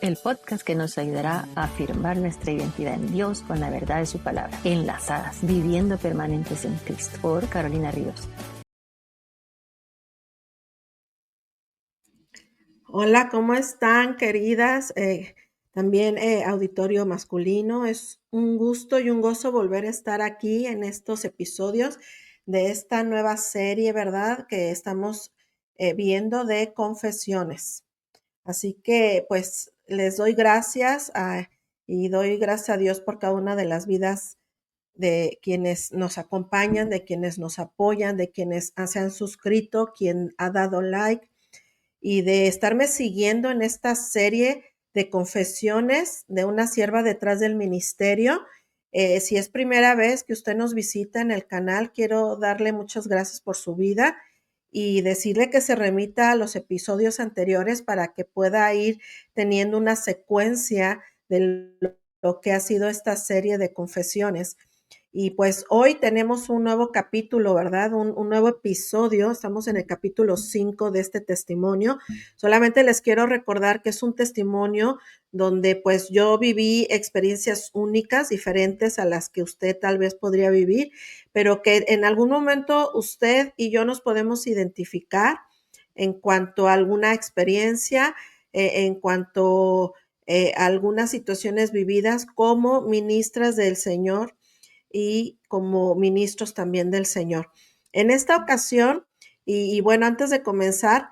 el podcast que nos ayudará a afirmar nuestra identidad en Dios con la verdad de su palabra. Enlazadas, viviendo permanentes en Cristo, por Carolina Ríos. Hola, ¿cómo están, queridas? También auditorio masculino. Es un gusto y un gozo volver a estar aquí en estos episodios de esta nueva serie, ¿verdad? Que estamos viendo de confesiones. Así que, pues, les doy gracias y doy gracias a Dios por cada una de las vidas de quienes nos acompañan, de quienes nos apoyan, de quienes se han suscrito, quien ha dado like y de estarme siguiendo en esta serie de confesiones de una sierva detrás del ministerio. Si es primera vez que usted nos visita en el canal, quiero darle muchas gracias por su vida y decirle que se remita a los episodios anteriores para que pueda ir teniendo una secuencia de lo que ha sido esta serie de confesiones. Y pues hoy tenemos un nuevo capítulo, ¿verdad? Un nuevo episodio. Estamos en el capítulo 5 de este testimonio. Solamente les quiero recordar que es un testimonio donde pues yo viví experiencias únicas, diferentes a las que usted tal vez podría vivir, pero que en algún momento usted y yo nos podemos identificar en cuanto a alguna experiencia, en cuanto a algunas situaciones vividas como ministras del Señor y como ministros también del Señor. En esta ocasión, y bueno, antes de comenzar,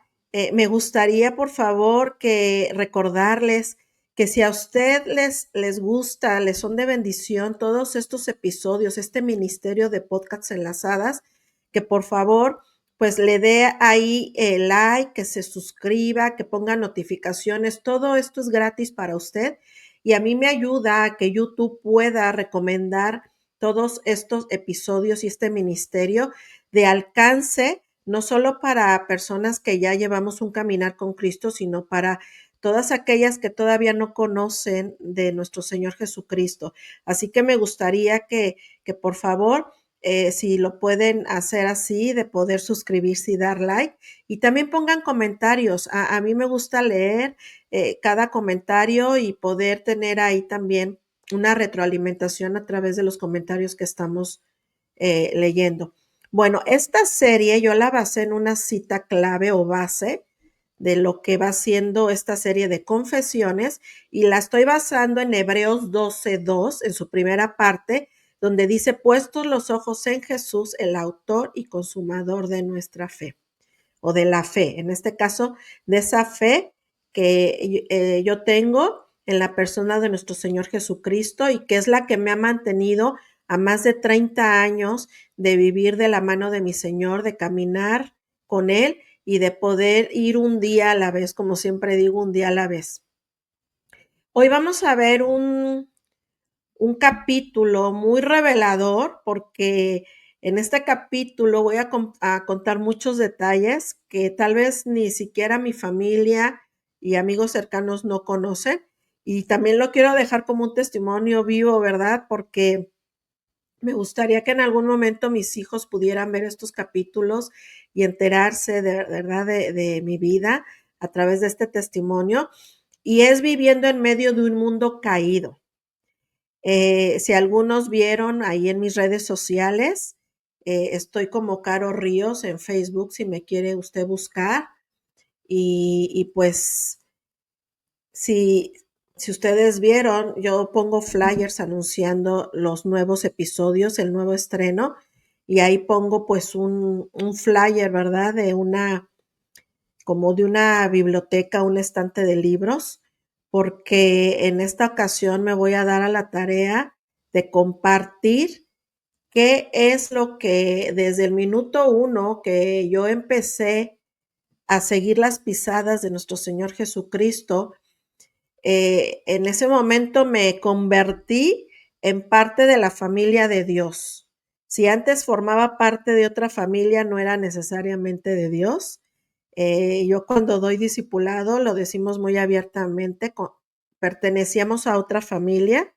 me gustaría, por favor, que recordarles que si a usted les gusta, les son de bendición todos estos episodios, este ministerio de podcasts enlazadas, que por favor, pues le dé ahí el like, que se suscriba, que ponga notificaciones. Todo esto es gratis para usted y a mí me ayuda a que YouTube pueda recomendar todos estos episodios y este ministerio de alcance, no solo para personas que ya llevamos un caminar con Cristo, sino para todas aquellas que todavía no conocen de nuestro Señor Jesucristo. Así que me gustaría que por favor, si lo pueden hacer así, de poder suscribirse y dar like. Y también pongan comentarios. A mí me gusta leer cada comentario y poder tener ahí también una retroalimentación a través de los comentarios que estamos leyendo. Bueno, esta serie yo la basé en una cita clave o base de lo que va siendo esta serie de confesiones y la estoy basando en Hebreos 12:2 en su primera parte, donde dice, puestos los ojos en Jesús, el autor y consumador de nuestra fe, o de la fe, en este caso, de esa fe que yo tengo en la persona de nuestro Señor Jesucristo y que es la que me ha mantenido a más de 30 años de vivir de la mano de mi Señor, de caminar con Él y de poder ir un día a la vez, como siempre digo, un día a la vez. Hoy vamos a ver un capítulo muy revelador porque en este capítulo voy a contar muchos detalles que tal vez ni siquiera mi familia y amigos cercanos no conocen. Y también lo quiero dejar como un testimonio vivo, ¿verdad? Porque me gustaría que en algún momento mis hijos pudieran ver estos capítulos y enterarse de verdad de mi vida a través de este testimonio. Y es viviendo en medio de un mundo caído. Si algunos vieron ahí en mis redes sociales, estoy como Caro Ríos en Facebook, si me quiere usted buscar. Y pues, si ustedes vieron, yo pongo flyers anunciando los nuevos episodios, el nuevo estreno, y ahí pongo pues un flyer, ¿verdad? Como de una biblioteca, un estante de libros, porque en esta ocasión me voy a dar a la tarea de compartir qué es lo que desde el minuto 1 que yo empecé a seguir las pisadas de nuestro Señor Jesucristo, en ese momento me convertí en parte de la familia de Dios. Si antes formaba parte de otra familia, no era necesariamente de Dios. Yo cuando doy discipulado, lo decimos muy abiertamente, pertenecíamos a otra familia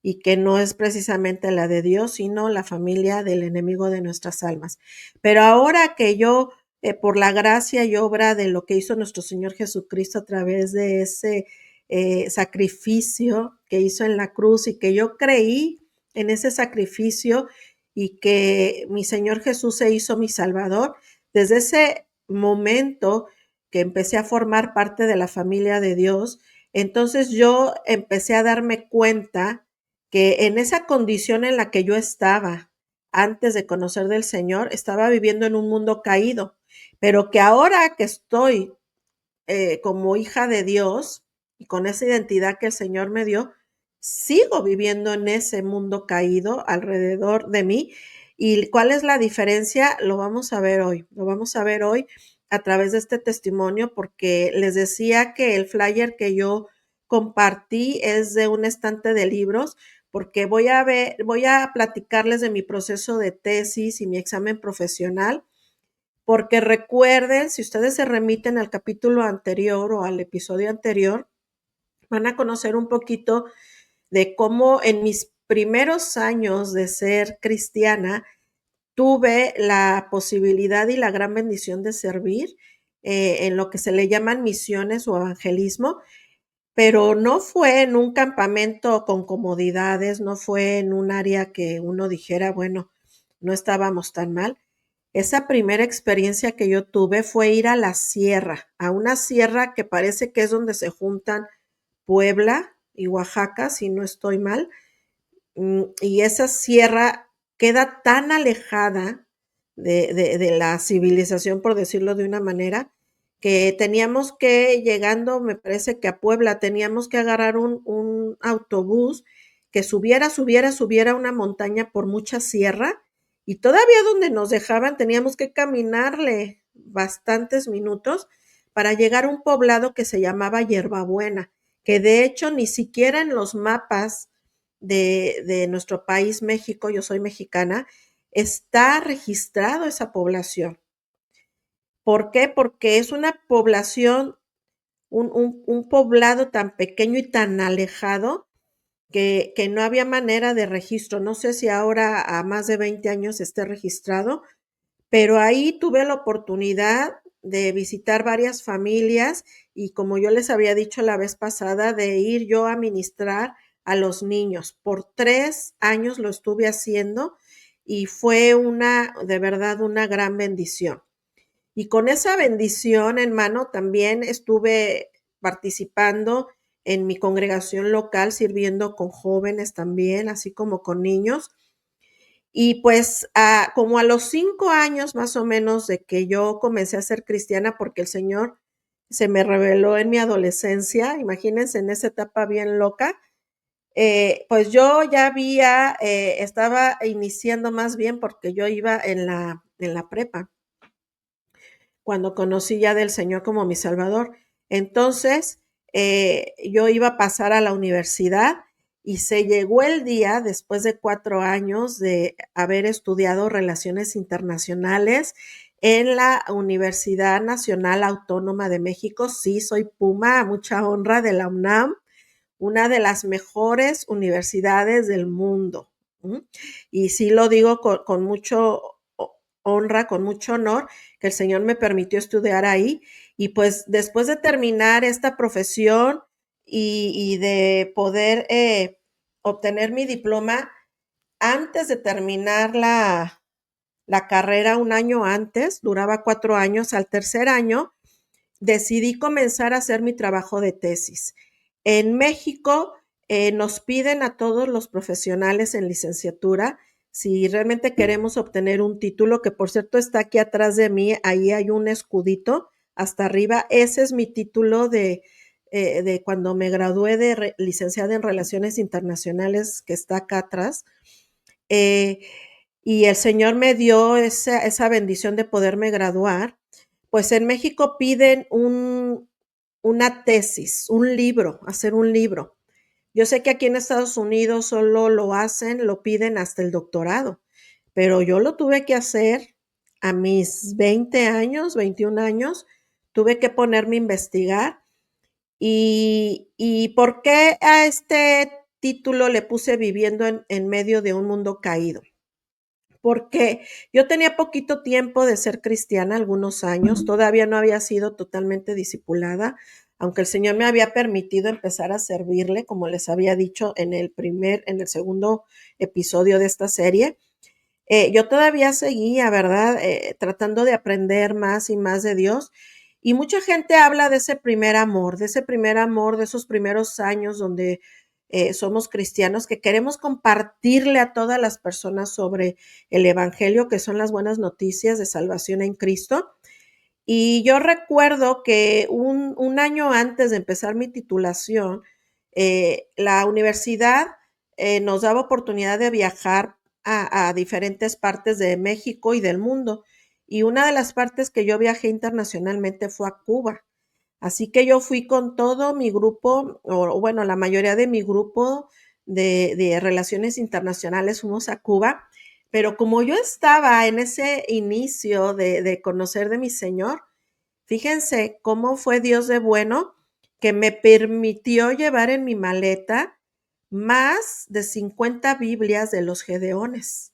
y que no es precisamente la de Dios, sino la familia del enemigo de nuestras almas. Pero ahora que yo, por la gracia y obra de lo que hizo nuestro Señor Jesucristo a través de ese sacrificio que hizo en la cruz y que yo creí en ese sacrificio y que mi Señor Jesús se hizo mi Salvador. Desde ese momento que empecé a formar parte de la familia de Dios, entonces yo empecé a darme cuenta que en esa condición en la que yo estaba antes de conocer del Señor, estaba viviendo en un mundo caído, pero que ahora que estoy como hija de Dios y con esa identidad que el Señor me dio, sigo viviendo en ese mundo caído alrededor de mí. ¿Y cuál es la diferencia? Lo vamos a ver hoy. Lo vamos a ver hoy a través de este testimonio, porque les decía que el flyer que yo compartí es de un estante de libros, porque voy a platicarles de mi proceso de tesis y mi examen profesional, porque recuerden, si ustedes se remiten al capítulo anterior o al episodio anterior, van a conocer un poquito de cómo en mis primeros años de ser cristiana tuve la posibilidad y la gran bendición de servir en lo que se le llaman misiones o evangelismo, pero no fue en un campamento con comodidades, no fue en un área que uno dijera, bueno, no estábamos tan mal. Esa primera experiencia que yo tuve fue ir a la sierra, a una sierra que parece que es donde se juntan Puebla y Oaxaca, si no estoy mal. Y esa sierra queda tan alejada de la civilización, por decirlo de una manera, que teníamos que, llegando, me parece que a Puebla, teníamos que agarrar un autobús que subiera una montaña por mucha sierra, y todavía donde nos dejaban teníamos que caminarle bastantes minutos para llegar a un poblado que se llamaba Yerbabuena, que de hecho ni siquiera en los mapas de nuestro país, México, yo soy mexicana, está registrado esa población. ¿Por qué? Porque es una población, un poblado tan pequeño y tan alejado que no había manera de registro. No sé si ahora a más de 20 años esté registrado, pero ahí tuve la oportunidad de visitar varias familias y, como yo les había dicho la vez pasada, de ir yo a ministrar a los niños. Por 3 años lo estuve haciendo y fue de verdad, una gran bendición. Y con esa bendición en mano también estuve participando en mi congregación local, sirviendo con jóvenes también, así como con niños. Y pues como a los 5 años más o menos de que yo comencé a ser cristiana, porque el Señor se me reveló en mi adolescencia, imagínense, en esa etapa bien loca, pues yo ya estaba iniciando, más bien porque yo iba en la prepa, cuando conocí ya del Señor como mi Salvador. Entonces, yo iba a pasar a la universidad y se llegó el día, después de 4 años de haber estudiado Relaciones Internacionales en la Universidad Nacional Autónoma de México. Sí, soy Puma, a mucha honra, de la UNAM, una de las mejores universidades del mundo. Y sí lo digo con mucho honra, con mucho honor, que el Señor me permitió estudiar ahí. Y pues después de terminar esta profesión y de poder obtener mi diploma, antes de terminar la carrera, un año antes, duraba 4 años, al tercer año, decidí comenzar a hacer mi trabajo de tesis. En México nos piden a todos los profesionales en licenciatura, si realmente queremos obtener un título, que por cierto está aquí atrás de mí, ahí hay un escudito hasta arriba, ese es mi título de cuando me gradué de licenciada en Relaciones Internacionales, que está acá atrás. Eh, y el Señor me dio esa bendición de poderme graduar. Pues en México piden una tesis, un libro, hacer un libro. Yo sé que aquí en Estados Unidos solo lo piden hasta el doctorado, pero yo lo tuve que hacer a mis 20 años, 21 años, tuve que ponerme a investigar. ¿Y por qué a este título le puse Viviendo en medio de un mundo caído? Porque yo tenía poquito tiempo de ser cristiana, algunos años, todavía no había sido totalmente discipulada, aunque el Señor me había permitido empezar a servirle, como les había dicho en el segundo episodio de esta serie, yo todavía seguía, ¿verdad? Tratando de aprender más y más de Dios. Y mucha gente habla de ese primer amor, de esos primeros años donde somos cristianos, que queremos compartirle a todas las personas sobre el Evangelio, que son las buenas noticias de salvación en Cristo. Y yo recuerdo que un año antes de empezar mi titulación, la universidad nos daba oportunidad de viajar a diferentes partes de México y del mundo. Y una de las partes que yo viajé internacionalmente fue a Cuba. Así que yo fui con todo mi grupo, o bueno, la mayoría de mi grupo de relaciones internacionales fuimos a Cuba, pero como yo estaba en ese inicio de conocer de mi Señor, fíjense cómo fue Dios de bueno que me permitió llevar en mi maleta más de 50 Biblias de los Gedeones.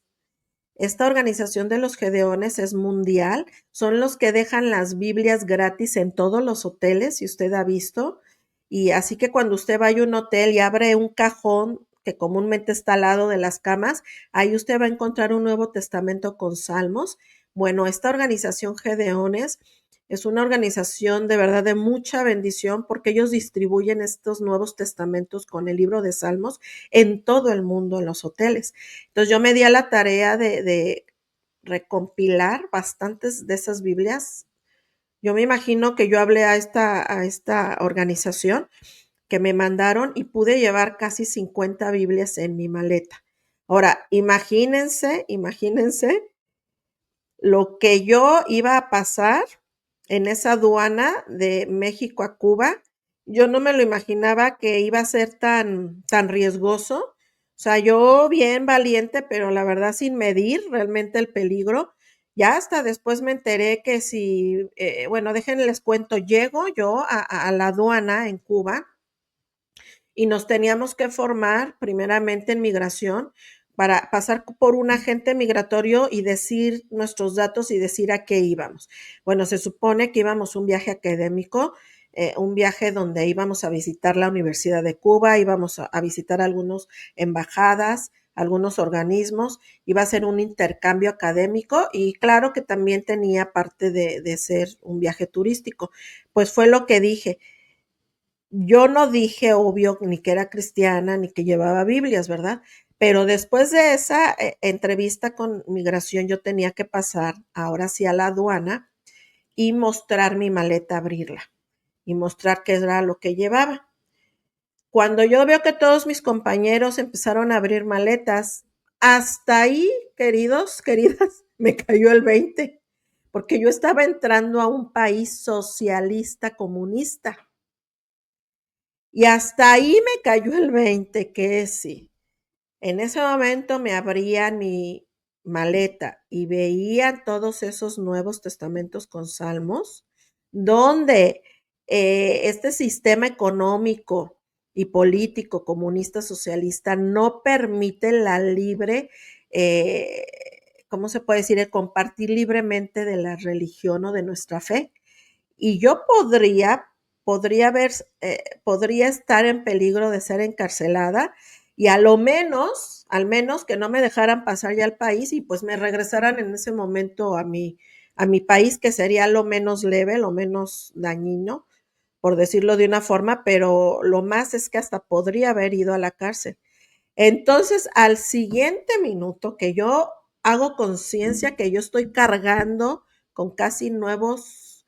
Esta organización de los Gedeones es mundial, son los que dejan las Biblias gratis en todos los hoteles, si usted ha visto. Y así que cuando usted vaya a un hotel y abre un cajón que comúnmente está al lado de las camas, ahí usted va a encontrar un Nuevo Testamento con salmos. Bueno, esta organización Gedeones es una organización de verdad de mucha bendición porque ellos distribuyen estos Nuevos Testamentos con el libro de Salmos en todo el mundo, en los hoteles. Entonces yo me di a la tarea de recompilar bastantes de esas Biblias. Yo me imagino que yo hablé a esta organización que me mandaron y pude llevar casi 50 Biblias en mi maleta. Ahora, imagínense lo que yo iba a pasar en esa aduana de México a Cuba. Yo no me lo imaginaba que iba a ser tan riesgoso. O sea, yo bien valiente, pero la verdad sin medir realmente el peligro. Ya hasta después me enteré que si, bueno, déjenles cuento, llego yo a la aduana en Cuba y nos teníamos que formar primeramente en migración para pasar por un agente migratorio y decir nuestros datos y decir a qué íbamos. Bueno, se supone que íbamos un viaje académico, un viaje donde íbamos a visitar la Universidad de Cuba, íbamos a visitar algunas embajadas, algunos organismos, iba a ser un intercambio académico y claro que también tenía parte de ser un viaje turístico. Pues fue lo que dije. Yo no dije, obvio, ni que era cristiana, ni que llevaba Biblias, ¿verdad? Pero después de esa entrevista con migración, yo tenía que pasar ahora sí a la aduana y mostrar mi maleta, abrirla y mostrar qué era lo que llevaba. Cuando yo veo que todos mis compañeros empezaron a abrir maletas, hasta ahí, queridos, queridas, me cayó el 20, porque yo estaba entrando a un país socialista comunista. Y hasta ahí me cayó el 20 que sí. En ese momento me abrían mi maleta y veían todos esos Nuevos Testamentos con salmos, donde este sistema económico y político comunista socialista no permite la libre, eh, ¿cómo se puede decir?, el compartir libremente de la religión o de nuestra fe. Y yo podría estar en peligro de ser encarcelada y al menos que no me dejaran pasar ya al país y pues me regresaran en ese momento a mi país, que sería lo menos leve, lo menos dañino, por decirlo de una forma, pero lo más es que hasta podría haber ido a la cárcel. Entonces, al siguiente minuto que yo hago conciencia que yo estoy cargando con casi nuevos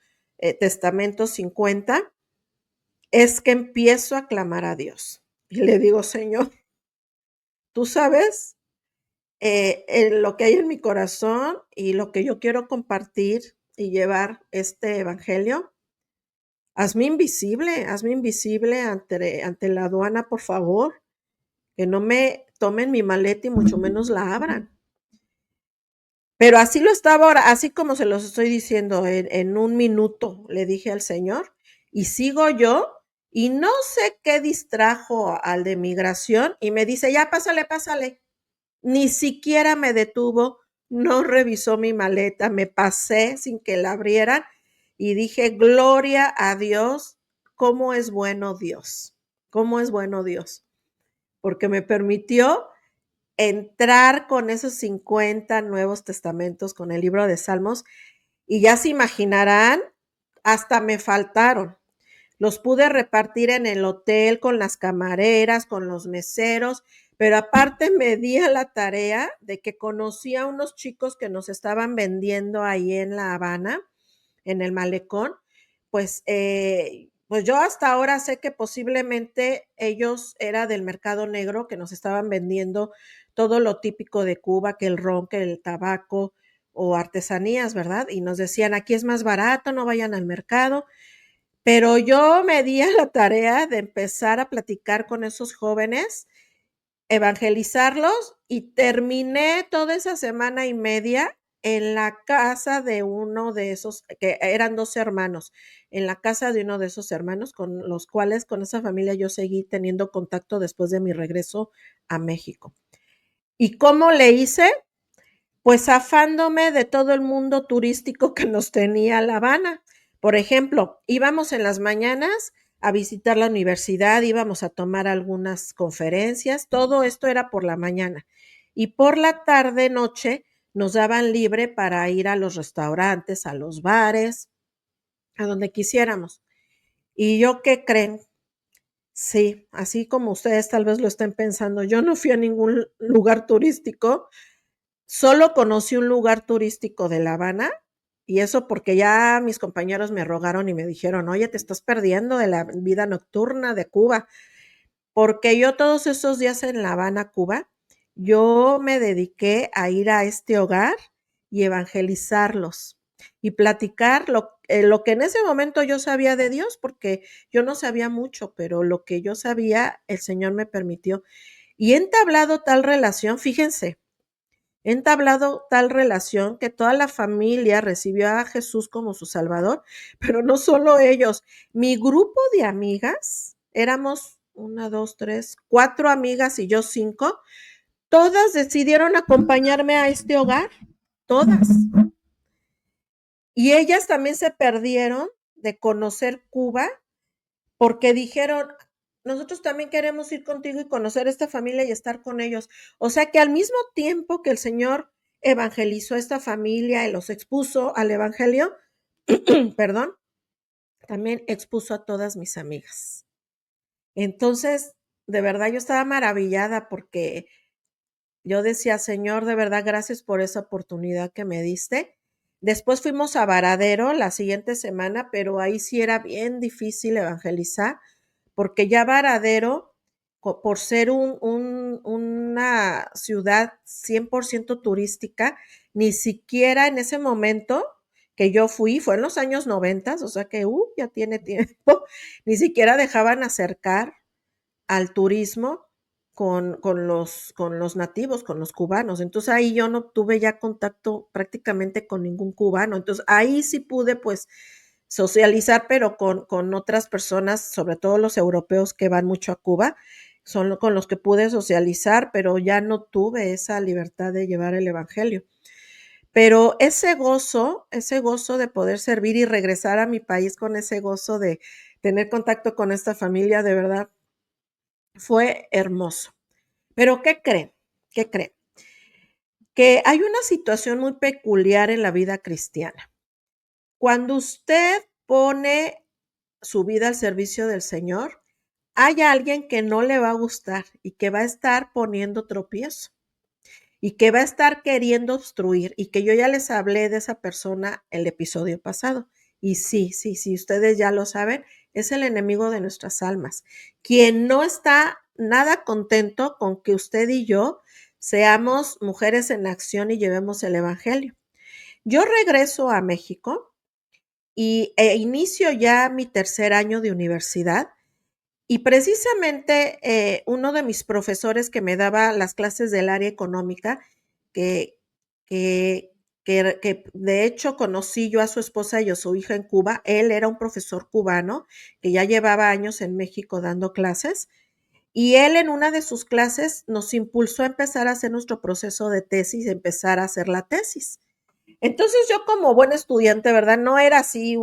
testamentos 50, es que empiezo a clamar a Dios. Y le digo, Señor, tú sabes lo que hay en mi corazón y lo que yo quiero compartir y llevar este evangelio. Hazme invisible ante la aduana, por favor, que no me tomen mi maleta y mucho menos la abran. Pero así lo estaba ahora, así como se los estoy diciendo, en un minuto le dije al Señor, y sigo yo, y no sé qué distrajo al de migración, y me dice, ya pásale, pásale. Ni siquiera me detuvo, no revisó mi maleta, me pasé sin que la abrieran, y dije, gloria a Dios, cómo es bueno Dios, cómo es bueno Dios, porque me permitió entrar con esos 50 Nuevos Testamentos, con el libro de Salmos, y ya se imaginarán, hasta me faltaron. Los pude repartir en el hotel con las camareras, con los meseros, pero aparte me di a la tarea de que conocí a unos chicos que nos estaban vendiendo ahí en La Habana, en el malecón. Pues yo hasta ahora sé que posiblemente ellos era del mercado negro, que nos estaban vendiendo todo lo típico de Cuba, que el ron, que el tabaco o artesanías, ¿verdad? Y nos decían, aquí es más barato, no vayan al mercado. Pero yo me di a la tarea de empezar a platicar con esos jóvenes, evangelizarlos, y terminé toda esa semana y media en la casa de uno de esos, que eran 2 hermanos, en la casa de uno de esos hermanos con los cuales, con esa familia, yo seguí teniendo contacto después de mi regreso a México. ¿Y cómo le hice? Pues zafándome de todo el mundo turístico que nos tenía La Habana. Por ejemplo, íbamos en las mañanas a visitar la universidad, íbamos a tomar algunas conferencias, todo esto era por la mañana. Y por la tarde, noche, nos daban libre para ir a los restaurantes, a los bares, a donde quisiéramos. ¿Y yo qué creen? Sí, así como ustedes tal vez lo estén pensando, yo no fui a ningún lugar turístico. Solo conocí un lugar turístico de La Habana, y eso porque ya mis compañeros me rogaron y me dijeron, oye, te estás perdiendo de la vida nocturna de Cuba, porque yo todos esos días en La Habana, Cuba, yo me dediqué a ir a este hogar y evangelizarlos y platicar lo que en ese momento yo sabía de Dios, porque yo no sabía mucho, pero lo que yo sabía, el Señor me permitió. Y he entablado tal relación, fíjense, he entablado tal relación que toda la familia recibió a Jesús como su Salvador, pero no solo ellos. Mi grupo de amigas, éramos 1, 2, 3, 4 amigas y yo 5, todas decidieron acompañarme a este hogar, todas. Y ellas también se perdieron de conocer Cuba porque dijeron, nosotros también queremos ir contigo y conocer esta familia y estar con ellos. O sea que al mismo tiempo que el Señor evangelizó a esta familia y los expuso al evangelio, perdón, también expuso a todas mis amigas. Entonces, de verdad yo estaba maravillada porque yo decía, Señor, de verdad, gracias por esa oportunidad que me diste. Después fuimos a Varadero la siguiente semana, pero ahí sí era bien difícil evangelizar, porque ya Varadero, por ser una ciudad 100% turística, ni siquiera en ese momento que yo fui, fue en los años 90, o sea que ya tiene tiempo, ni siquiera dejaban acercar al turismo con los nativos, con los cubanos. Entonces ahí yo no tuve ya contacto prácticamente con ningún cubano. Entonces ahí sí pude pues socializar, pero con otras personas, sobre todo los europeos que van mucho a Cuba, son con los que pude socializar, pero ya no tuve esa libertad de llevar el evangelio. Pero ese gozo de poder servir y regresar a mi país con ese gozo de tener contacto con esta familia, de verdad, fue hermoso. Pero ¿qué creen? ¿Qué creen? Que hay una situación muy peculiar en la vida cristiana. Cuando usted pone su vida al servicio del Señor, hay alguien que no le va a gustar y que va a estar poniendo tropiezo y que va a estar queriendo obstruir, y que yo ya les hablé de esa persona el episodio pasado. Y sí, ustedes ya lo saben, es el enemigo de nuestras almas, quien no está nada contento con que usted y yo seamos mujeres en acción y llevemos el evangelio. Yo regreso a México inicio ya mi tercer año de universidad, y precisamente uno de mis profesores que me daba las clases del área económica, que, que, que de hecho conocí yo a su esposa y a su hija en Cuba. Él era un profesor cubano que ya llevaba años en México dando clases, y él en una de sus clases nos impulsó a empezar a hacer nuestro proceso de tesis, empezar a hacer la tesis. Entonces yo, como buen estudiante, ¿verdad? No era así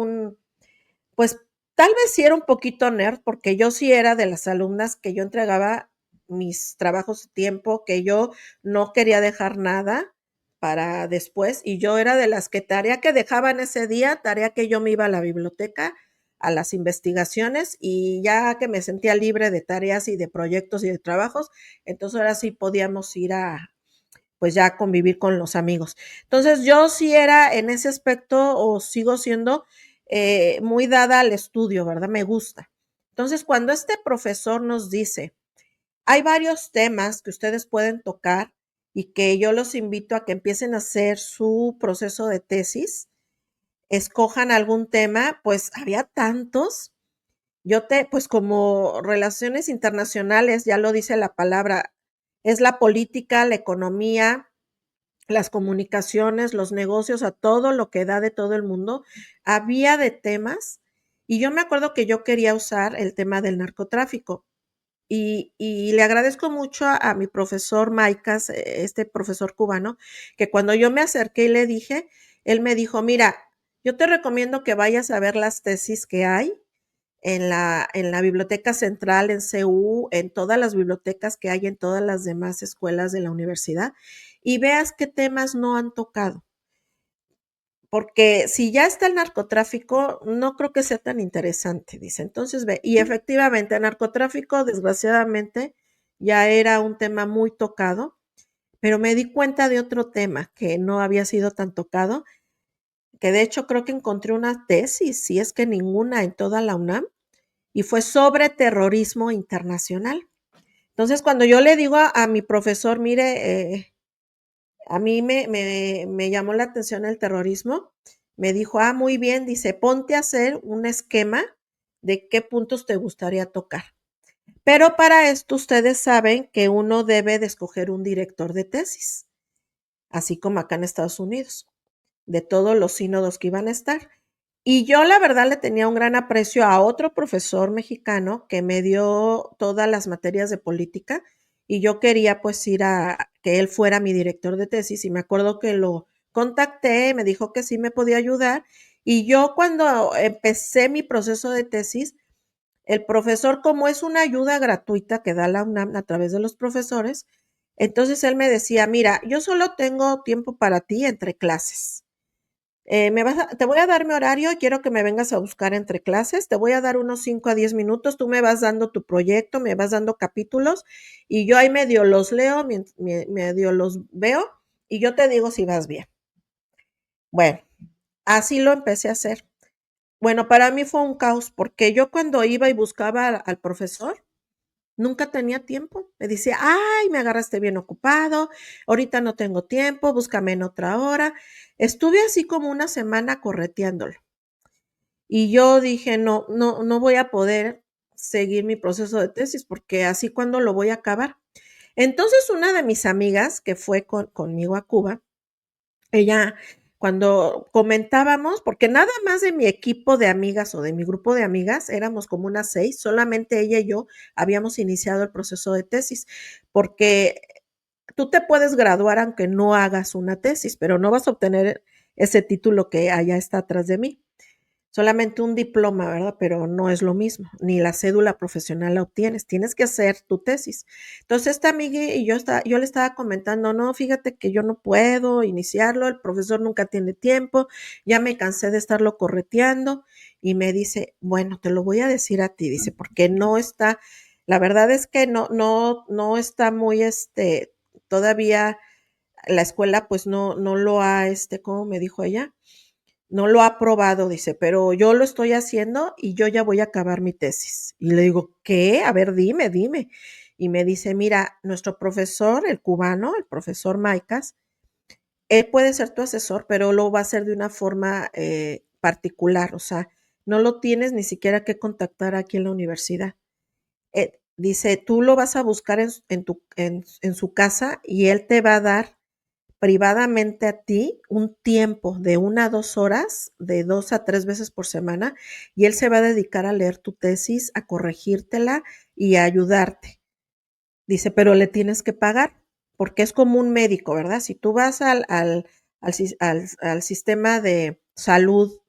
pues Tal vez sí era un poquito nerd, porque yo sí era de las alumnas que yo entregaba mis trabajos a tiempo, que yo no quería dejar nada para después, y yo era de las que tarea que dejaban ese día, tarea que yo me iba a la biblioteca, a las investigaciones, y ya que me sentía libre de tareas y de proyectos y de trabajos, entonces ahora sí podíamos ir a, pues ya convivir con los amigos. Entonces yo sí era en ese aspecto o sigo siendo muy dada al estudio, ¿verdad? Me gusta. Entonces cuando este profesor nos dice, hay varios temas que ustedes pueden tocar y que yo los invito a que empiecen a hacer su proceso de tesis, escojan algún tema, pues había tantos. Pues como relaciones internacionales, ya lo dice la palabra, es la política, la economía, las comunicaciones, los negocios, a todo lo que da de todo el mundo, había de temas, y yo me acuerdo que yo quería usar el tema del narcotráfico, y le agradezco mucho a mi profesor Maicas, este profesor cubano, que cuando yo me acerqué y le dije, él me dijo, mira, yo te recomiendo que vayas a ver las tesis que hay en la biblioteca central, en CU, en todas las bibliotecas que hay en todas las demás escuelas de la universidad y veas qué temas no han tocado. Porque si ya está el narcotráfico, no creo que sea tan interesante, dice. Entonces ve, y efectivamente, el narcotráfico, desgraciadamente, ya era un tema muy tocado, pero me di cuenta de otro tema que no había sido tan tocado, que de hecho creo que encontré una tesis, si es que ninguna en toda la UNAM, y fue sobre terrorismo internacional. Entonces, cuando yo le digo a mi profesor, mire, a mí me llamó la atención el terrorismo, me dijo, muy bien, dice, ponte a hacer un esquema de qué puntos te gustaría tocar. Pero para esto ustedes saben que uno debe de escoger un director de tesis, así como acá en Estados Unidos, de todos los sínodos que iban a estar. Y yo la verdad le tenía un gran aprecio a otro profesor mexicano que me dio todas las materias de política y yo quería pues ir a que él fuera mi director de tesis y me acuerdo que lo contacté, me dijo que sí me podía ayudar y yo cuando empecé mi proceso de tesis, el profesor como es una ayuda gratuita que da la UNAM a través de los profesores, entonces él me decía, mira, yo solo tengo tiempo para ti entre clases. Te voy a dar mi horario y quiero que me vengas a buscar entre clases. Te voy a dar unos 5 a 10 minutos. Tú me vas dando tu proyecto, me vas dando capítulos y yo ahí medio los leo, medio los veo y yo te digo si vas bien. Bueno, así lo empecé a hacer. Bueno, para mí fue un caos porque yo cuando iba y buscaba al profesor, nunca tenía tiempo. Me decía, ay, me agarraste bien ocupado, ahorita no tengo tiempo, búscame en otra hora. Estuve así como una semana correteándolo. Y yo dije, no voy a poder seguir mi proceso de tesis porque así cuando lo voy a acabar. Entonces una de mis amigas que fue conmigo a Cuba, ella cuando comentábamos, porque nada más de mi equipo de amigas o de mi grupo de amigas, éramos como unas 6, solamente ella y yo habíamos iniciado el proceso de tesis, porque tú te puedes graduar aunque no hagas una tesis, pero no vas a obtener ese título que allá está atrás de mí. Solamente un diploma, ¿verdad? Pero no es lo mismo, ni la cédula profesional la obtienes, tienes que hacer tu tesis. Entonces, esta amiga y yo le estaba comentando, no, fíjate que yo no puedo iniciarlo, el profesor nunca tiene tiempo, ya me cansé de estarlo correteando y me dice, bueno, te lo voy a decir a ti, dice, porque no está, la verdad es que no está muy, todavía la escuela pues no lo ha, ¿cómo me dijo ella? No lo ha aprobado, dice, pero yo lo estoy haciendo y yo ya voy a acabar mi tesis. Y le digo, ¿qué? A ver, dime. Y me dice, mira, nuestro profesor, el cubano, el profesor Maicas, él puede ser tu asesor, pero lo va a hacer de una forma particular, o sea, no lo tienes ni siquiera que contactar aquí en la universidad. Dice, tú lo vas a buscar en su casa y él te va a dar privadamente a ti un tiempo de 1 a 2 horas, de 2 a 3 veces por semana, y él se va a dedicar a leer tu tesis, a corregírtela y a ayudarte. Dice, pero le tienes que pagar, porque es como un médico, ¿verdad? Si tú vas al sistema de salud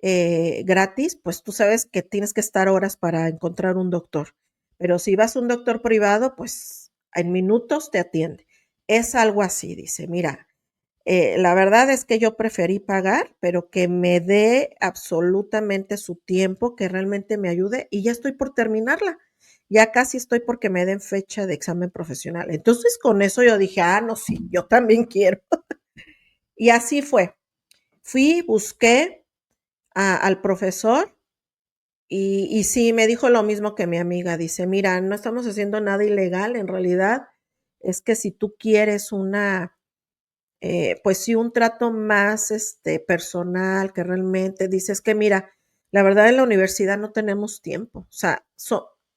gratis, pues tú sabes que tienes que estar horas para encontrar un doctor. Pero si vas a un doctor privado, pues en minutos te atiende. Es algo así, dice, mira, la verdad es que yo preferí pagar, pero que me dé absolutamente su tiempo, que realmente me ayude y ya estoy por terminarla. Ya casi estoy porque me den fecha de examen profesional. Entonces con eso yo dije, no, sí, yo también quiero. Y así fue. Fui, busqué al profesor y sí, me dijo lo mismo que mi amiga. Dice, mira, no estamos haciendo nada ilegal. En realidad es que si tú quieres pues sí, un trato más personal, que realmente dices que mira, la verdad en la universidad no tenemos tiempo. O sea,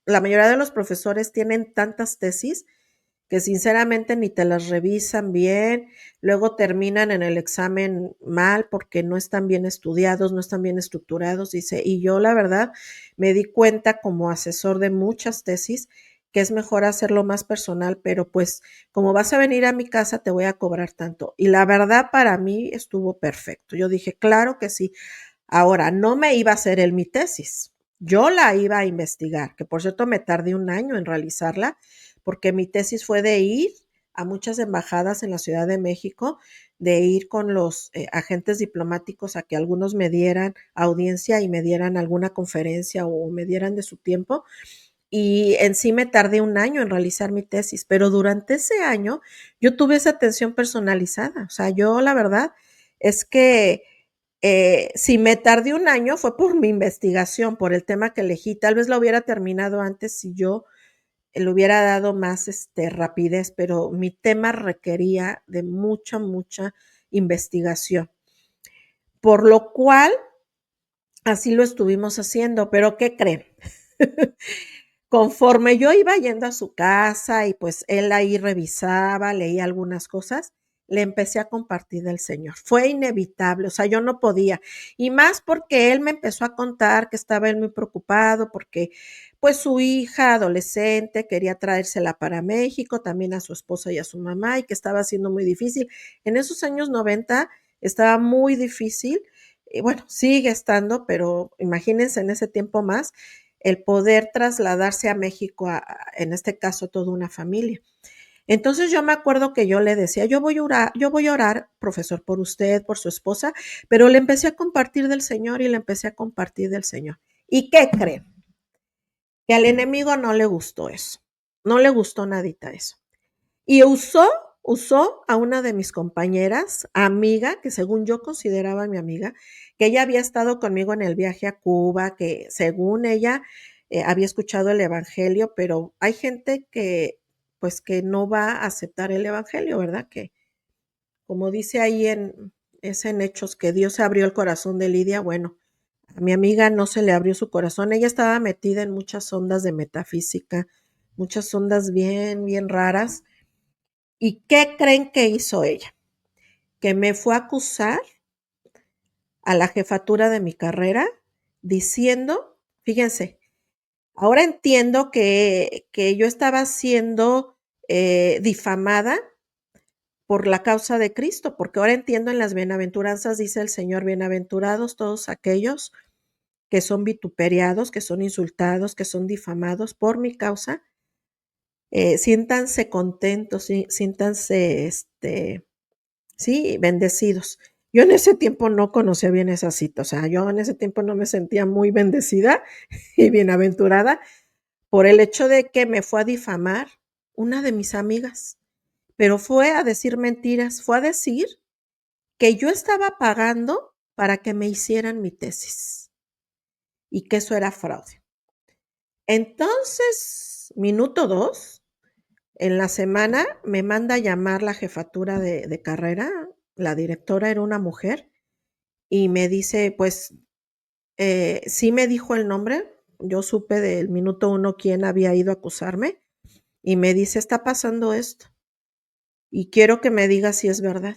la mayoría de los profesores tienen tantas tesis que sinceramente ni te las revisan bien, luego terminan en el examen mal porque no están bien estudiados, no están bien estructurados, dice, y yo la verdad me di cuenta como asesor de muchas tesis que es mejor hacerlo más personal, pero pues como vas a venir a mi casa te voy a cobrar tanto. Y la verdad para mí estuvo perfecto. Yo dije, claro que sí. Ahora, no me iba a hacer él mi tesis, yo la iba a investigar, que por cierto me tardé un año en realizarla, porque mi tesis fue de ir a muchas embajadas en la Ciudad de México, de ir con los agentes diplomáticos a que algunos me dieran audiencia y me dieran alguna conferencia o me dieran de su tiempo. Y en sí me tardé un año en realizar mi tesis, pero durante ese año yo tuve esa atención personalizada. O sea, yo la verdad es que si me tardé un año fue por mi investigación, por el tema que elegí. Tal vez lo hubiera terminado antes si yo le hubiera dado más rapidez, pero mi tema requería de mucha, mucha investigación. Por lo cual, así lo estuvimos haciendo, pero ¿qué creen? Conforme yo iba yendo a su casa y pues él ahí revisaba, leía algunas cosas, le empecé a compartir del Señor. Fue inevitable, o sea, yo no podía. Y más porque él me empezó a contar que estaba él muy preocupado porque pues su hija adolescente quería traérsela para México, también a su esposa y a su mamá, y que estaba siendo muy difícil. En esos años 90 estaba muy difícil. Y bueno, sigue estando, pero imagínense en ese tiempo más el poder trasladarse a México, en este caso, toda una familia. Entonces yo me acuerdo que yo le decía, yo voy a orar, profesor, por usted, por su esposa, pero le empecé a compartir del Señor y le empecé a compartir del Señor. ¿Y qué creen? Que al enemigo no le gustó eso, no le gustó nadita eso. Y usó a una de mis compañeras, amiga, que según yo consideraba mi amiga, que ella había estado conmigo en el viaje a Cuba, que según ella había escuchado el evangelio, pero hay gente que pues que no va a aceptar el evangelio, ¿verdad? Que como dice ahí en Hechos, que Dios abrió el corazón de Lidia, bueno, a mi amiga no se le abrió su corazón, ella estaba metida en muchas ondas de metafísica, muchas ondas bien, bien raras. ¿Y qué creen que hizo ella? Que me fue a acusar a la jefatura de mi carrera diciendo, fíjense, ahora entiendo que yo estaba siendo difamada por la causa de Cristo, porque ahora entiendo en las bienaventuranzas, dice el Señor, bienaventurados todos aquellos que son vituperiados, que son insultados, que son difamados por mi causa, siéntanse contentos, siéntanse, sí, bendecidos. Yo en ese tiempo no conocía bien esa cita, o sea, yo en ese tiempo no me sentía muy bendecida y bienaventurada por el hecho de que me fue a difamar una de mis amigas, pero fue a decir mentiras, fue a decir que yo estaba pagando para que me hicieran mi tesis y que eso era fraude. Entonces, minuto 2, en la semana me manda a llamar la jefatura de carrera, la directora era una mujer, y me dice, pues, sí me dijo el nombre, yo supe del minuto 1 quién había ido a acusarme, y me dice, está pasando esto, y quiero que me digas si es verdad.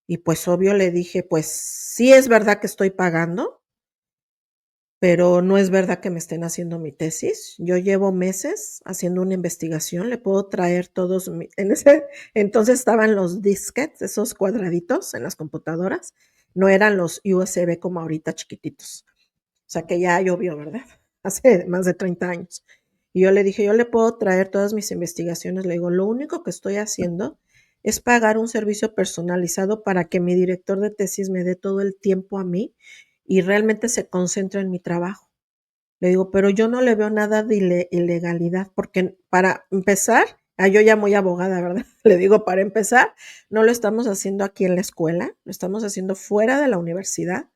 Y pues obvio le dije, pues sí es verdad que estoy pagando, pero no es verdad que me estén haciendo mi tesis. Yo llevo meses haciendo una investigación, le puedo traer en ese entonces estaban los disquetes, esos cuadraditos en las computadoras, no eran los USB como ahorita chiquititos. O sea que ya llovió, ¿verdad? Hace más de 30 años. Y yo le dije, yo le puedo traer todas mis investigaciones. Le digo, lo único que estoy haciendo es pagar un servicio personalizado para que mi director de tesis me dé todo el tiempo a mí y realmente se concentre en mi trabajo. Le digo, pero yo no le veo nada de ilegalidad, porque para empezar, yo ya muy abogada, ¿verdad? Le digo, para empezar, no lo estamos haciendo aquí en la escuela, lo estamos haciendo fuera de la universidad.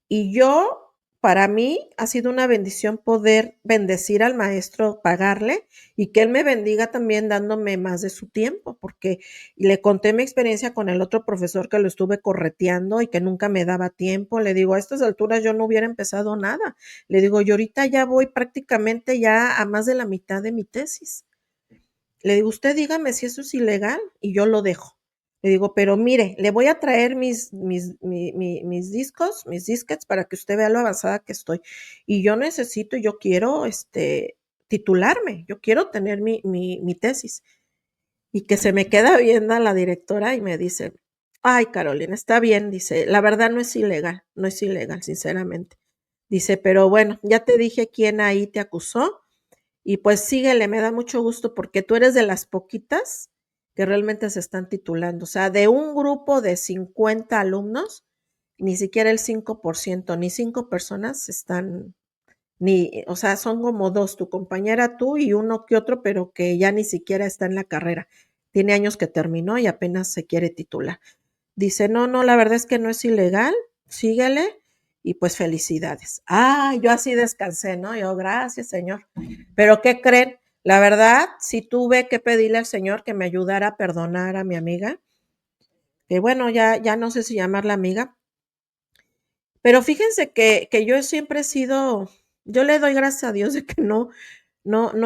Y yo, para mí, ha sido una bendición poder bendecir al maestro, pagarle y que él me bendiga también dándome más de su tiempo, porque le conté mi experiencia con el otro profesor que lo estuve correteando y que nunca me daba tiempo. Le digo, a estas alturas yo no hubiera empezado nada. Le digo, yo ahorita ya voy prácticamente ya a más de la mitad de mi tesis. Le digo, usted dígame si eso es ilegal y yo lo dejo. Le digo, pero mire, le voy a traer mis discos, mis disquets para que usted vea lo avanzada que estoy. Y yo necesito, yo quiero titularme, yo quiero tener mi tesis. Y que se me queda viendo a la directora y me dice, ay, Carolina, está bien, dice, la verdad no es ilegal, no es ilegal, sinceramente. Dice, pero bueno, ya te dije quién ahí te acusó y pues síguele, me da mucho gusto porque tú eres de las poquitas que realmente se están titulando. O sea, de un grupo de 50 alumnos, ni siquiera el 5%, ni 5 personas están, o sea, son como dos, tu compañera, tú y uno que otro, pero que ya ni siquiera está en la carrera. Tiene años que terminó y apenas se quiere titular. Dice, no, no, la verdad es que no es ilegal, síguele y pues felicidades. Yo así descansé, ¿no? Yo, gracias, Señor. Pero ¿qué creen? La verdad, sí tuve que pedirle al Señor que me ayudara a perdonar a mi amiga, que bueno, ya no sé si llamarla amiga, pero fíjense que yo siempre he sido, yo le doy gracias a Dios de que no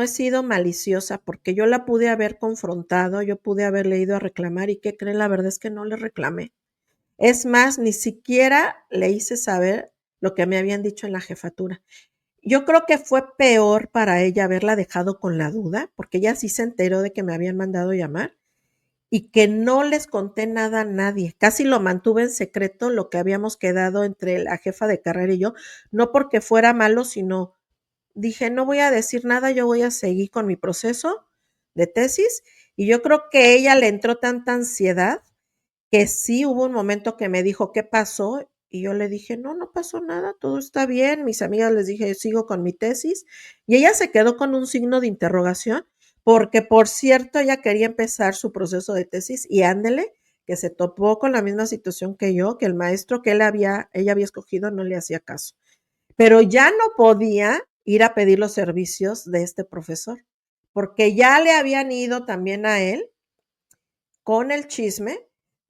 he sido maliciosa, porque yo la pude haber confrontado, yo pude haberle ido a reclamar, y ¿qué creen? La verdad es que no le reclamé. Es más, ni siquiera le hice saber lo que me habían dicho en la jefatura. Yo creo que fue peor para ella haberla dejado con la duda, porque ella sí se enteró de que me habían mandado llamar y que no les conté nada a nadie. Casi lo mantuve en secreto lo que habíamos quedado entre la jefa de carrera y yo, no porque fuera malo, sino dije, no voy a decir nada, yo voy a seguir con mi proceso de tesis. Y yo creo que ella le entró tanta ansiedad que sí hubo un momento que me dijo, ¿qué pasó? Y yo le dije, no, no pasó nada, todo está bien. Mis amigas les dije, sigo con mi tesis. Y ella se quedó con un signo de interrogación, porque por cierto, ella quería empezar su proceso de tesis y ándele, que se topó con la misma situación que yo, que el maestro que ella había escogido no le hacía caso. Pero ya no podía ir a pedir los servicios de este profesor, porque ya le habían ido también a él con el chisme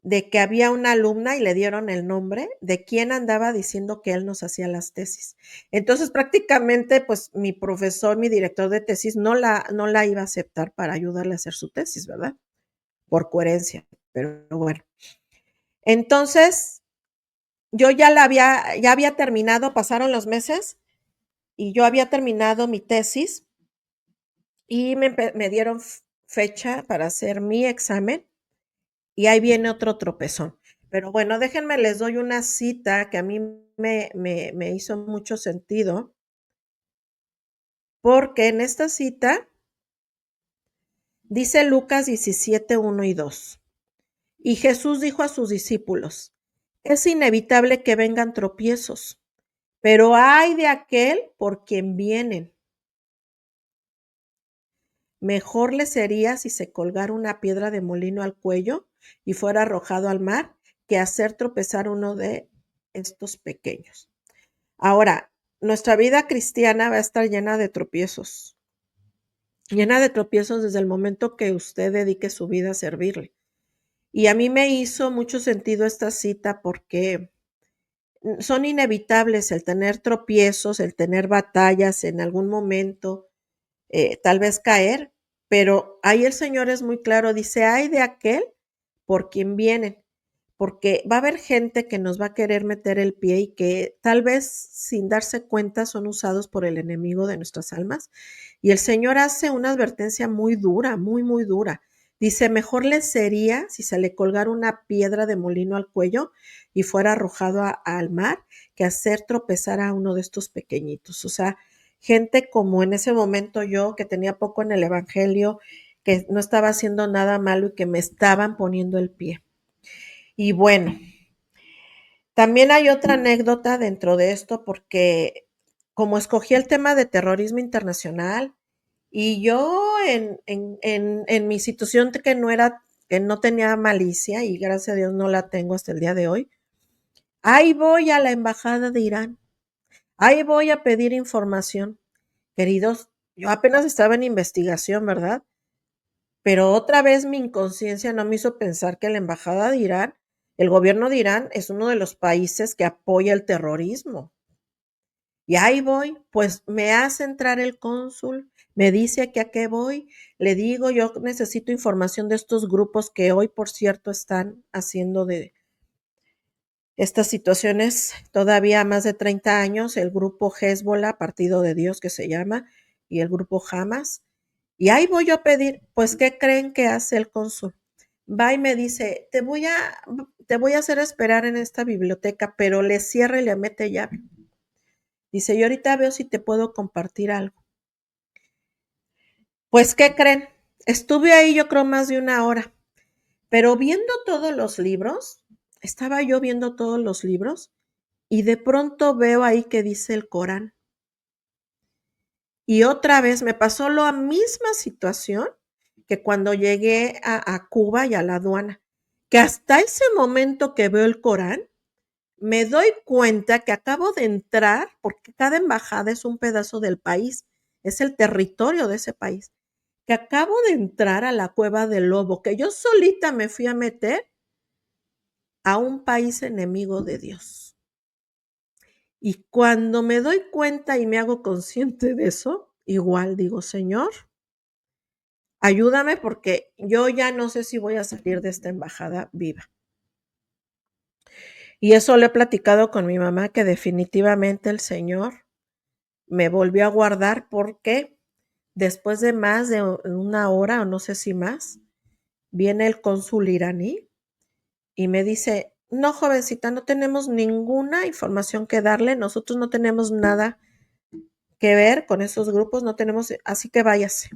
de que había una alumna y le dieron el nombre de quien andaba diciendo que él nos hacía las tesis. Entonces, prácticamente, pues mi profesor, mi director de tesis, no la iba a aceptar para ayudarle a hacer su tesis, ¿verdad? Por coherencia. Pero bueno. Entonces, yo ya había terminado, pasaron los meses y yo había terminado mi tesis y me dieron fecha para hacer mi examen. Y ahí viene otro tropezón. Pero bueno, déjenme, les doy una cita que a mí me hizo mucho sentido, porque en esta cita dice Lucas 17, 1 y 2. Y Jesús dijo a sus discípulos, es inevitable que vengan tropiezos, pero ay de aquel por quien vienen. Mejor le sería si se colgara una piedra de molino al cuello y fuera arrojado al mar, que hacer tropezar uno de estos pequeños. Ahora, nuestra vida cristiana va a estar llena de tropiezos desde el momento que usted dedique su vida a servirle. Y a mí me hizo mucho sentido esta cita porque son inevitables el tener tropiezos, el tener batallas en algún momento, tal vez caer, pero ahí el Señor es muy claro, dice, ay de aquel por quien vienen, porque va a haber gente que nos va a querer meter el pie y que tal vez sin darse cuenta son usados por el enemigo de nuestras almas. Y el Señor hace una advertencia muy dura, muy, muy dura. Dice, mejor le sería si se le colgara una piedra de molino al cuello y fuera arrojado al mar, que hacer tropezar a uno de estos pequeñitos. O sea, gente como en ese momento yo, que tenía poco en el evangelio, que no estaba haciendo nada malo y que me estaban poniendo el pie. Y bueno, también hay otra anécdota dentro de esto, porque como escogí el tema de terrorismo internacional, y yo en mi situación que no tenía malicia, y gracias a Dios no la tengo hasta el día de hoy, ahí voy a la embajada de Irán, ahí voy a pedir información. Queridos, yo apenas estaba en investigación, ¿verdad? Pero otra vez mi inconsciencia no me hizo pensar que la embajada de Irán, el gobierno de Irán es uno de los países que apoya el terrorismo. Y ahí voy, pues me hace entrar el cónsul, me dice que a qué voy, le digo, yo necesito información de estos grupos que hoy, por cierto, están haciendo de estas situaciones todavía más de 30 años, el grupo Hezbollah, Partido de Dios que se llama, y el grupo Hamas. Y ahí voy yo a pedir, pues, ¿qué creen que hace el cónsul? Va y me dice, te voy a hacer esperar en esta biblioteca, pero le cierra y le mete llave. Dice, yo ahorita veo si te puedo compartir algo. Pues, ¿qué creen? Estuve ahí yo creo más de una hora, pero viendo todos los libros, estaba yo viendo todos los libros y de pronto veo ahí que dice el Corán. Y otra vez me pasó la misma situación que cuando llegué a Cuba y a la aduana, que hasta ese momento que veo el Corán, me doy cuenta que acabo de entrar, porque cada embajada es un pedazo del país, es el territorio de ese país, que acabo de entrar a la cueva del lobo, que yo solita me fui a meter a un país enemigo de Dios. Y cuando me doy cuenta y me hago consciente de eso, igual digo, Señor, ayúdame porque yo ya no sé si voy a salir de esta embajada viva. Y eso lo he platicado con mi mamá, que definitivamente el Señor me volvió a guardar porque después de más de una hora o no sé si más, viene el cónsul iraní y me dice, no, jovencita, no tenemos ninguna información que darle, nosotros no tenemos nada que ver con esos grupos, no tenemos, así que váyase.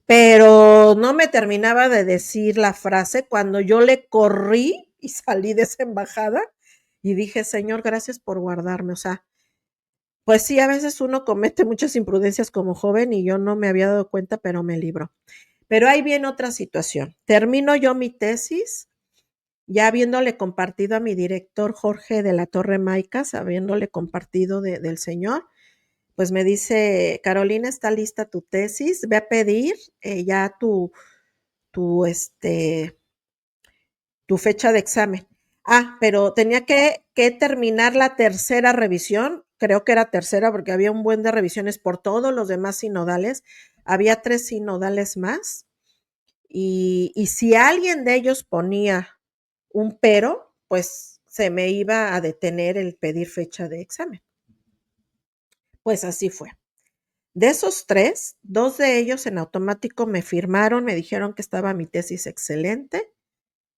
Pero no me terminaba de decir la frase cuando yo le corrí y salí de esa embajada y dije, Señor, gracias por guardarme. O sea, pues sí, a veces uno comete muchas imprudencias como joven y yo no me había dado cuenta, pero me libró. Pero ahí viene otra situación. Termino yo mi tesis, ya habiéndole compartido a mi director Jorge de la Torre Maicas, habiéndole compartido del Señor, pues me dice, Carolina, está lista tu tesis, ve a pedir ya tu, este, tu fecha de examen. Pero tenía que terminar la tercera revisión, creo que era tercera porque había un buen de revisiones por todos los demás sinodales, había 3 sinodales más, y si alguien de ellos ponía un pero, pues se me iba a detener el pedir fecha de examen. Pues así fue. De esos 3, 2 de ellos en automático me firmaron, me dijeron que estaba mi tesis excelente,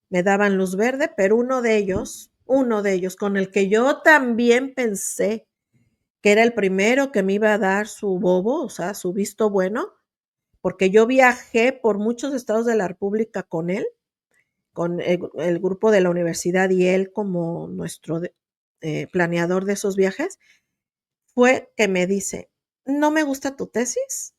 me daban luz verde, pero uno de ellos con el que yo también pensé que era el primero que me iba a dar su bobo, o sea, su visto bueno, porque yo viajé por muchos estados de la República con él, con el grupo de la universidad y él como nuestro planeador de esos viajes, fue que me dice, no me gusta tu tesis,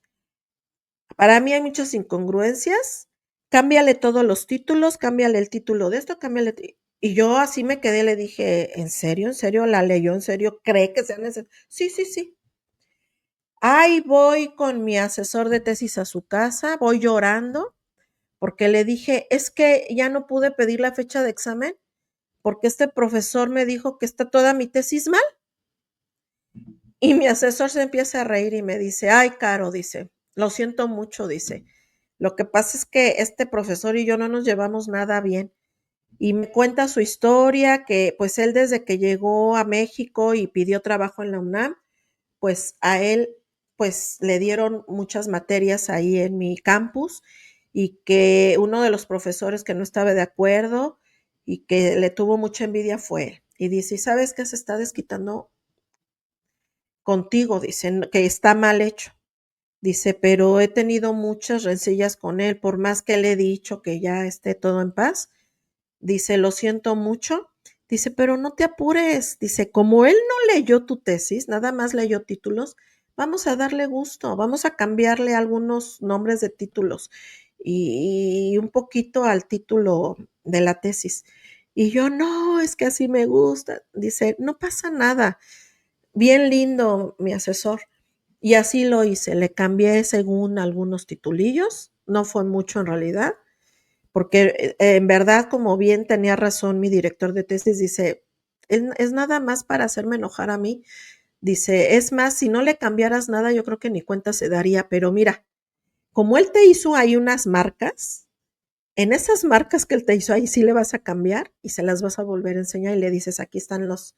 para mí hay muchas incongruencias, cámbiale todos los títulos, cámbiale el título de esto, cámbiale. Y yo así me quedé, le dije, ¿en serio? ¿En serio la leyó? ¿En serio cree que sea necesario? Sí, sí, sí. Ahí voy con mi asesor de tesis a su casa, voy llorando, porque le dije, es que ya no pude pedir la fecha de examen, porque este profesor me dijo que está toda mi tesis mal. Y mi asesor se empieza a reír y me dice, ay, Caro, dice, lo siento mucho, dice, lo que pasa es que este profesor y yo no nos llevamos nada bien. Y me cuenta su historia, que pues él desde que llegó a México y pidió trabajo en la UNAM, pues a él pues le dieron muchas materias ahí en mi campus y que uno de los profesores que no estaba de acuerdo y que le tuvo mucha envidia fue él. Y dice, ¿sabes qué? Se está desquitando contigo, dice, que está mal hecho. Dice, pero he tenido muchas rencillas con él, por más que le he dicho que ya esté todo en paz. Dice, lo siento mucho. Dice, pero no te apures. Dice, como él no leyó tu tesis, nada más leyó títulos, vamos a darle gusto, vamos a cambiarle algunos nombres de títulos y un poquito al título de la tesis. Y yo, no, es que así me gusta. Dice, no pasa nada. Bien lindo, mi asesor. Y así lo hice. Le cambié según algunos titulillos. No fue mucho en realidad porque en verdad, como bien tenía razón mi director de tesis, dice, es nada más para hacerme enojar a mí. Dice, es más, si no le cambiaras nada, yo creo que ni cuenta se daría, pero mira, como él te hizo ahí unas marcas, en esas marcas que él te hizo ahí sí le vas a cambiar y se las vas a volver a enseñar y le dices, aquí están los,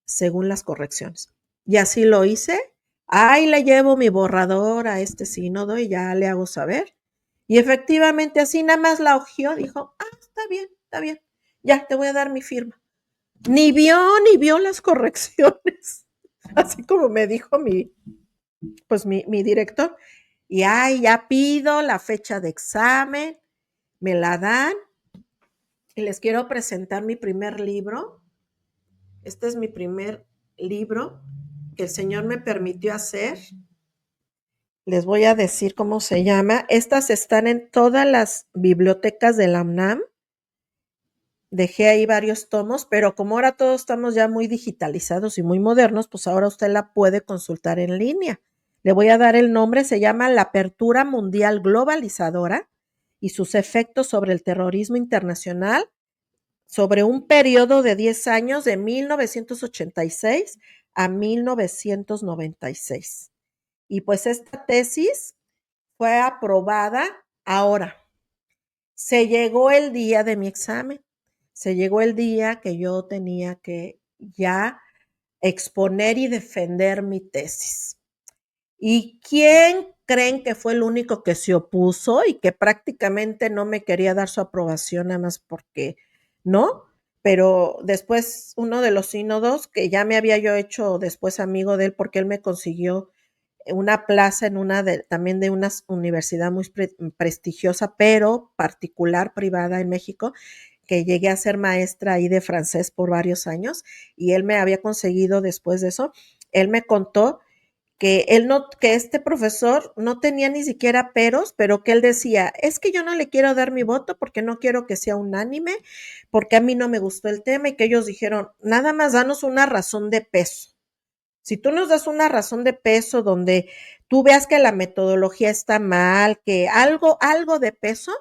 según las correcciones. Y así lo hice. Ahí le llevo mi borrador a este sínodo y ya le hago saber. Y efectivamente así nada más la hojeó, dijo, está bien, ya te voy a dar mi firma. Ni vio las correcciones, así como me dijo mi director. Y ay, ya pido la fecha de examen, me la dan y les quiero presentar mi primer libro. Este es mi primer libro que el Señor me permitió hacer. Les voy a decir cómo se llama. Estas están en todas las bibliotecas de la UNAM. Dejé ahí varios tomos, pero como ahora todos estamos ya muy digitalizados y muy modernos, pues ahora usted la puede consultar en línea. Le voy a dar el nombre, se llama La Apertura Mundial Globalizadora y sus efectos sobre el terrorismo internacional sobre un periodo de 10 años de 1986 a 1996. Y pues esta tesis fue aprobada ahora. Se llegó el día de mi examen, se llegó el día que yo tenía que ya exponer y defender mi tesis. ¿Y quién creen que fue el único que se opuso y que prácticamente no me quería dar su aprobación nada más porque no? Pero después uno de los sínodos, que ya me había yo hecho después amigo de él porque él me consiguió una plaza en también de una universidad muy prestigiosa, pero particular, privada en México, que llegué a ser maestra ahí de francés por varios años y él me había conseguido después de eso. Él me contó que este profesor no tenía ni siquiera peros, pero que él decía, es que yo no le quiero dar mi voto porque no quiero que sea unánime, porque a mí no me gustó el tema y que ellos dijeron, nada más danos una razón de peso. Si tú nos das una razón de peso donde tú veas que la metodología está mal, que algo de peso,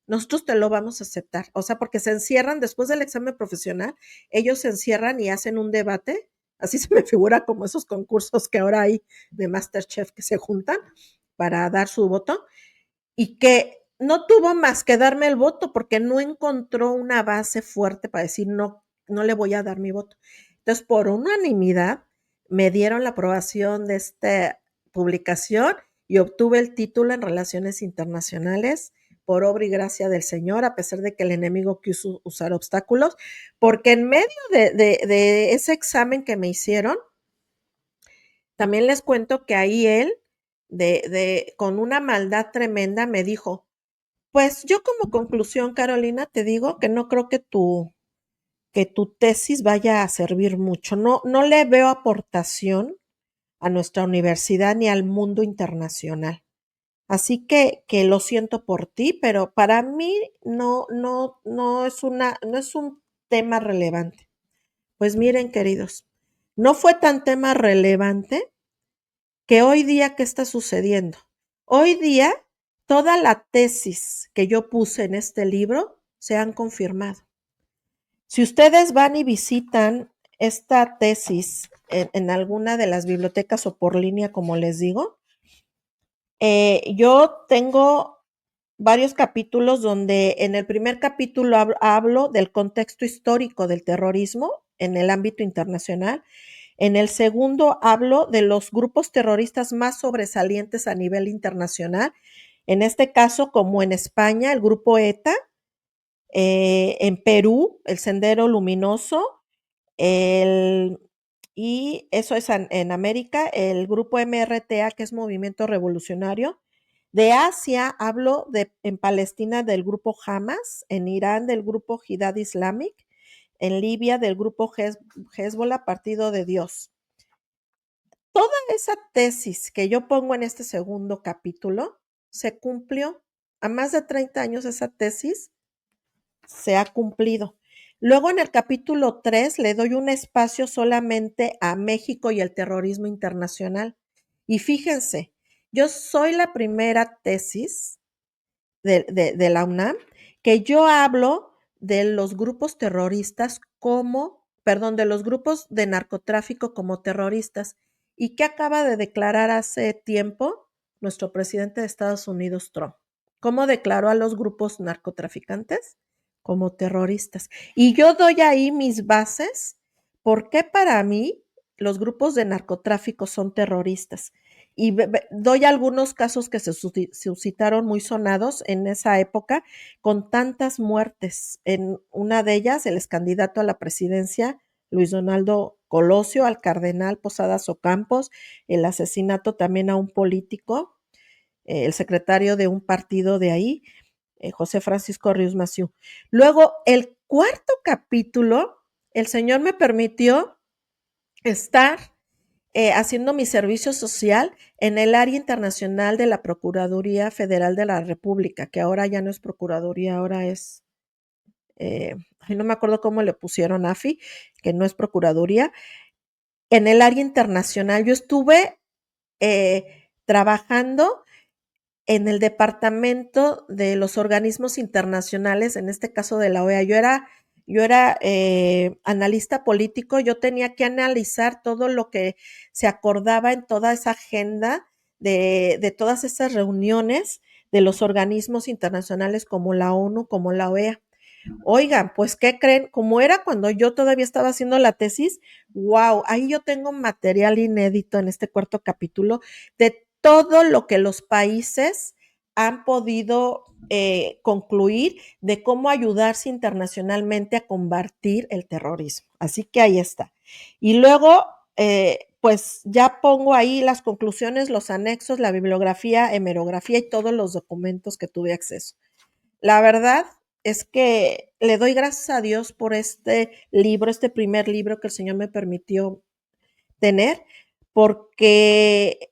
nosotros te lo vamos a aceptar. O sea, porque se encierran después del examen profesional, ellos se encierran y hacen un debate. Así se me figura como esos concursos que ahora hay de MasterChef que se juntan para dar su voto y que no tuvo más que darme el voto porque no encontró una base fuerte para decir no, no le voy a dar mi voto. Entonces, por unanimidad, me dieron la aprobación de esta publicación y obtuve el título en Relaciones Internacionales por obra y gracia del Señor, a pesar de que el enemigo quiso usar obstáculos, porque en medio de ese examen que me hicieron, también les cuento que ahí él, con una maldad tremenda, me dijo, pues yo como conclusión, Carolina, te digo que no creo que tu tesis vaya a servir mucho. No, no le veo aportación a nuestra universidad ni al mundo internacional. Así que lo siento por ti, pero para mí no es un tema relevante. Pues miren, queridos, no fue tan tema relevante que hoy día, ¿qué está sucediendo? Hoy día, toda la tesis que yo puse en este libro se han confirmado. Si ustedes van y visitan esta tesis en alguna de las bibliotecas o por línea, como les digo, yo tengo varios capítulos donde en el primer capítulo hablo del contexto histórico del terrorismo en el ámbito internacional. En el segundo hablo de los grupos terroristas más sobresalientes a nivel internacional En este caso, como en España, el grupo ETA, en Perú, el Sendero Luminoso, el, y eso es en América, el grupo MRTA, que es Movimiento Revolucionario. De Asia hablo en Palestina del grupo Hamas, en Irán del grupo Jihad Islamic, en Libia del grupo Hezbollah, Partido de Dios. Toda esa tesis que yo pongo en este segundo capítulo se cumplió. A más de 30 años esa tesis se ha cumplido. Luego en el capítulo 3 le doy un espacio solamente a México y el terrorismo internacional. Y fíjense, yo soy la primera tesis de la UNAM que yo hablo de los grupos terroristas de los grupos de narcotráfico como terroristas. ¿Y qué acaba de declarar hace tiempo nuestro presidente de Estados Unidos, Trump? ¿Cómo declaró a los grupos narcotraficantes? Como terroristas. Y yo doy ahí mis bases, por qué para mí los grupos de narcotráfico son terroristas. Y doy algunos casos que se suscitaron muy sonados en esa época, con tantas muertes. En una de ellas, el excandidato a la presidencia, Luis Donaldo Colosio, al cardenal Posadas Ocampos, el asesinato también a un político, el secretario de un partido de ahí, José Francisco Ríos Massieu. Luego, el cuarto capítulo, el Señor me permitió estar haciendo mi servicio social en el área internacional de la Procuraduría Federal de la República, que ahora ya no es Procuraduría, ahora es, no me acuerdo cómo le pusieron AFI, que no es Procuraduría. En el área internacional yo estuve trabajando en el departamento de los organismos internacionales, en este caso de la OEA. Yo era analista político, yo tenía que analizar todo lo que se acordaba en toda esa agenda de todas esas reuniones de los organismos internacionales como la ONU, como la OEA. Oigan, pues, ¿qué creen? Como era cuando yo todavía estaba haciendo la tesis, wow, ahí yo tengo material inédito en este cuarto capítulo de todo lo que los países han podido concluir de cómo ayudarse internacionalmente a combatir el terrorismo. Así que ahí está. Y luego, pues ya pongo ahí las conclusiones, los anexos, la bibliografía, hemerografía y todos los documentos que tuve acceso. La verdad es que le doy gracias a Dios por este libro, este primer libro que el Señor me permitió tener, porque